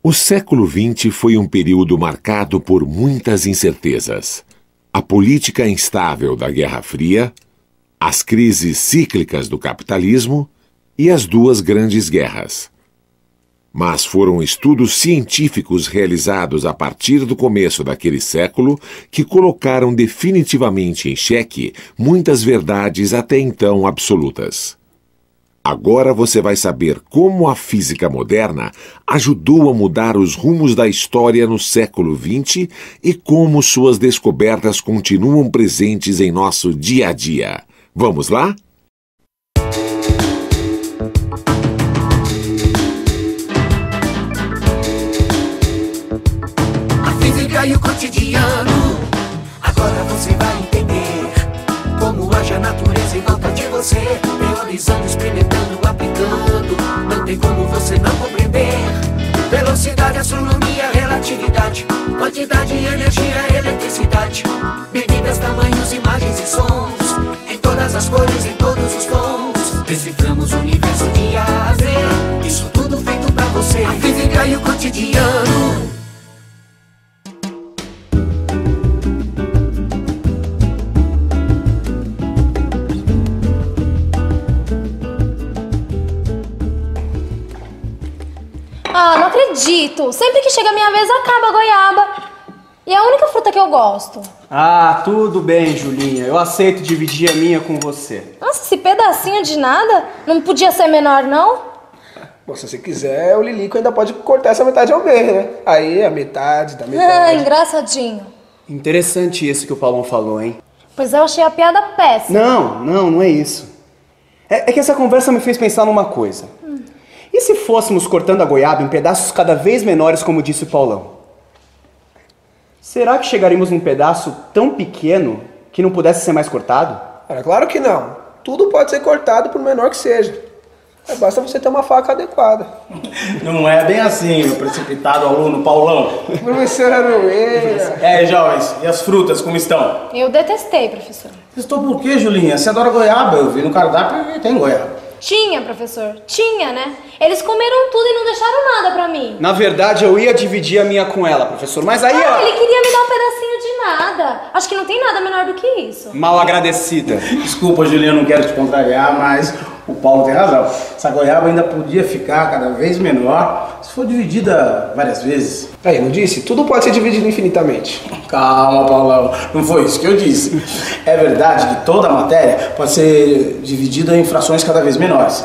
O século XX foi um período marcado por muitas incertezas. A política instável da Guerra Fria, as crises cíclicas do capitalismo e as duas grandes guerras. Mas foram estudos científicos realizados a partir do começo daquele século que colocaram definitivamente em xeque muitas verdades até então absolutas. Agora você vai saber como a física moderna ajudou a mudar os rumos da história no século XX e como suas descobertas continuam presentes em nosso dia a dia. Vamos lá? A física e o cotidiano, agora você vai entender como age a natureza em volta de você. Teorizando, experimentando, aplicando, não tem como você não compreender. Velocidade, astronomia, relatividade, quantidade, energia, eletricidade, medidas, tamanhos, imagens e sons, em todas as cores, em todos os tons. Deciframos o universo de A a Z, isso tudo feito pra você. A física e o cotidiano. Ah, não acredito. Sempre que chega a minha vez, acaba a goiaba. E é a única fruta que eu gosto. Ah, tudo bem, Julinha. Eu aceito dividir a minha com você. Nossa, esse pedacinho de nada não podia ser menor, não? Bom, se você quiser, o Lilico ainda pode cortar essa metade ao meio, né? Aí, a metade da metade. Ah, engraçadinho. Interessante isso que o Paulão falou, hein? Pois eu achei a piada péssima. Não é isso. É que essa conversa me fez pensar numa coisa. E se fôssemos cortando a goiaba em pedaços cada vez menores, como disse o Paulão? Será que chegaríamos num pedaço tão pequeno que não pudesse ser mais cortado? É claro que não. Tudo pode ser cortado, por menor que seja. Basta você ter uma faca adequada. Não é bem assim, meu precipitado aluno Paulão. Professora Aroeira. Jovens, e as frutas, como estão? Eu detestei, professor. Estou por quê, Julinha? Você adora goiaba? Eu vi no cardápio e tem goiaba. Tinha, professor. Tinha, né? Eles comeram tudo e não deixaram nada pra mim. Na verdade, eu ia dividir a minha com ela, professor, mas aí... Ele queria me dar um pedacinho de nada. Acho que não tem nada menor do que isso. Mal agradecida. Desculpa, Julinha, não quero te contrariar, mas o Paulo tem razão. Essa goiaba ainda podia ficar cada vez menor se for dividida várias vezes. Aí, não disse? Tudo pode ser dividido infinitamente. Calma, Paulão. Não foi isso que eu disse. É verdade que toda a matéria pode ser dividida em frações cada vez menores.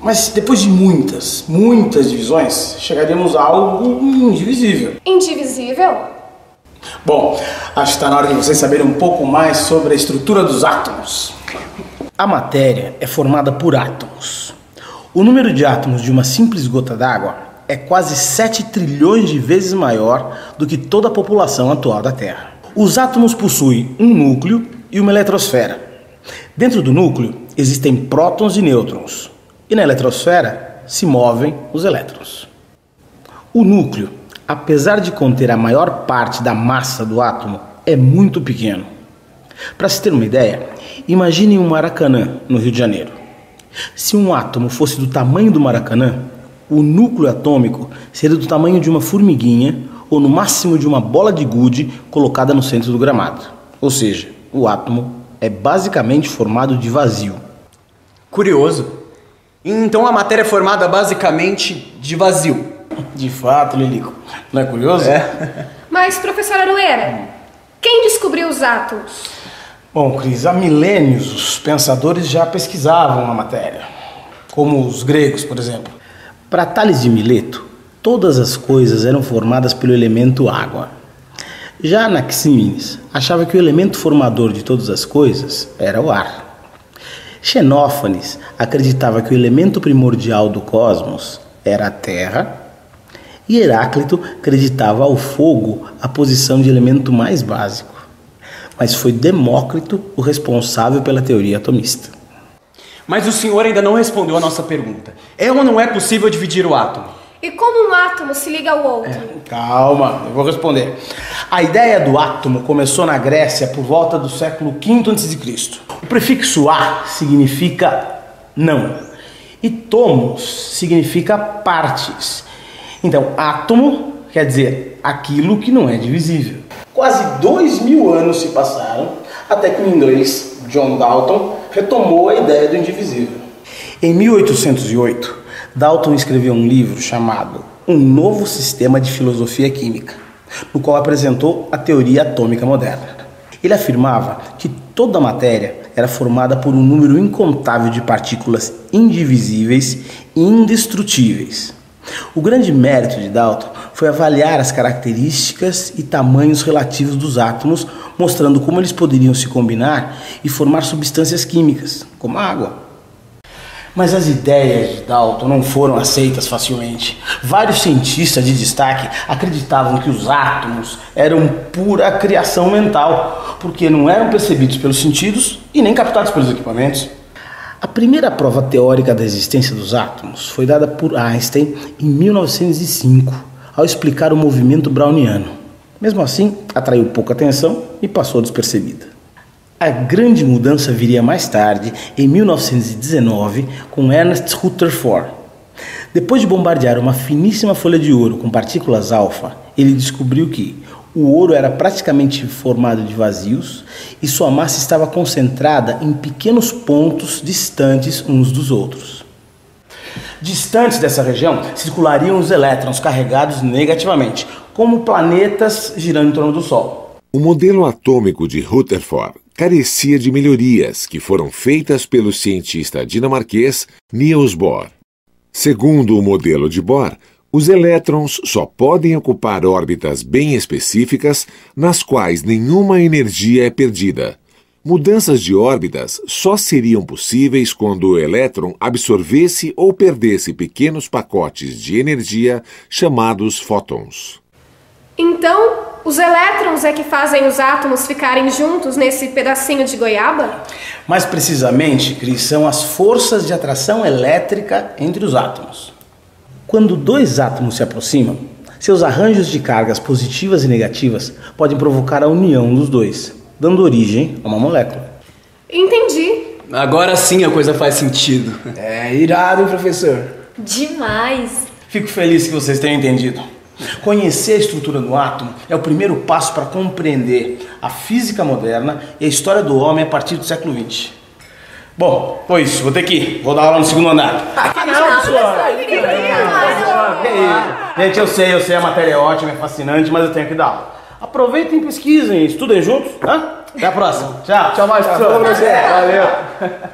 Mas depois de muitas divisões, chegaríamos a algo indivisível. Indivisível? Bom, acho que está na hora de vocês saberem um pouco mais sobre a estrutura dos átomos. A matéria é formada por átomos. O número de átomos de uma simples gota d'água é quase 7 trilhões de vezes maior do que toda a população atual da Terra. Os átomos possuem um núcleo e uma eletrosfera. Dentro do núcleo existem prótons e nêutrons, e na eletrosfera se movem os elétrons. O núcleo, apesar de conter a maior parte da massa do átomo, é muito pequeno. Para se ter uma ideia, imagine um Maracanã, no Rio de Janeiro. Se um átomo fosse do tamanho do Maracanã, o núcleo atômico seria do tamanho de uma formiguinha ou no máximo de uma bola de gude colocada no centro do gramado. Ou seja, o átomo é basicamente formado de vazio. Curioso. Então a matéria é formada basicamente de vazio. De fato, Lilico. Não é curioso? É. Mas, professora Aroeira, quem descobriu os átomos? Bom, Cris, há milênios os pensadores já pesquisavam a matéria, como os gregos, por exemplo. Para Tales de Mileto, todas as coisas eram formadas pelo elemento água. Já Anaxímenes achava que o elemento formador de todas as coisas era o ar. Xenófanes acreditava que o elemento primordial do cosmos era a terra. E Heráclito acreditava ao fogo a posição de elemento mais básico. Mas foi Demócrito o responsável pela teoria atomista. Mas o senhor ainda não respondeu a nossa pergunta. É ou não é possível dividir o átomo? E como um átomo se liga ao outro? Calma, eu vou responder. A ideia do átomo começou na Grécia por volta do século V a.C. O prefixo a significa não e tomos significa partes. Então, átomo quer dizer aquilo que não é divisível. Quase 2000 anos se passaram até que o inglês John Dalton retomou a ideia do indivisível. Em 1808, Dalton escreveu um livro chamado Um Novo Sistema de Filosofia Química, no qual apresentou a teoria atômica moderna. Ele afirmava que toda a matéria era formada por um número incontável de partículas indivisíveis e indestrutíveis. O grande mérito de Dalton foi avaliar as características e tamanhos relativos dos átomos, mostrando como eles poderiam se combinar e formar substâncias químicas, como a água. Mas as ideias de Dalton não foram aceitas facilmente. Vários cientistas de destaque acreditavam que os átomos eram pura criação mental, porque não eram percebidos pelos sentidos e nem captados pelos equipamentos. A primeira prova teórica da existência dos átomos foi dada por Einstein em 1905, ao explicar o movimento browniano. Mesmo assim, atraiu pouca atenção e passou despercebida. A grande mudança viria mais tarde, em 1919, com Ernst Rutherford. Depois de bombardear uma finíssima folha de ouro com partículas alfa, ele descobriu que o ouro era praticamente formado de vazios e sua massa estava concentrada em pequenos pontos distantes uns dos outros. Distantes dessa região circulariam os elétrons carregados negativamente, como planetas girando em torno do Sol. O modelo atômico de Rutherford carecia de melhorias que foram feitas pelo cientista dinamarquês Niels Bohr. Segundo o modelo de Bohr, os elétrons só podem ocupar órbitas bem específicas nas quais nenhuma energia é perdida. Mudanças de órbitas só seriam possíveis quando o elétron absorvesse ou perdesse pequenos pacotes de energia chamados fótons. Então, os elétrons é que fazem os átomos ficarem juntos nesse pedacinho de goiaba? Mais precisamente, Cris, são as forças de atração elétrica entre os átomos. Quando dois átomos se aproximam, seus arranjos de cargas positivas e negativas podem provocar a união dos dois, dando origem a uma molécula. Entendi. Agora sim a coisa faz sentido. É irado, hein, professor? Demais. Fico feliz que vocês tenham entendido. Conhecer a estrutura do átomo é o primeiro passo para compreender a física moderna e a história do homem a partir do século XX. Bom, pois, vou ter que ir. Vou dar aula no segundo andar. Gente, eu sei, a matéria é ótima, é fascinante, mas eu tenho que dar aula. Aproveitem e pesquisem, estudem juntos, tá? Até a próxima. Tchau. Tchau, mais, professor. Valeu.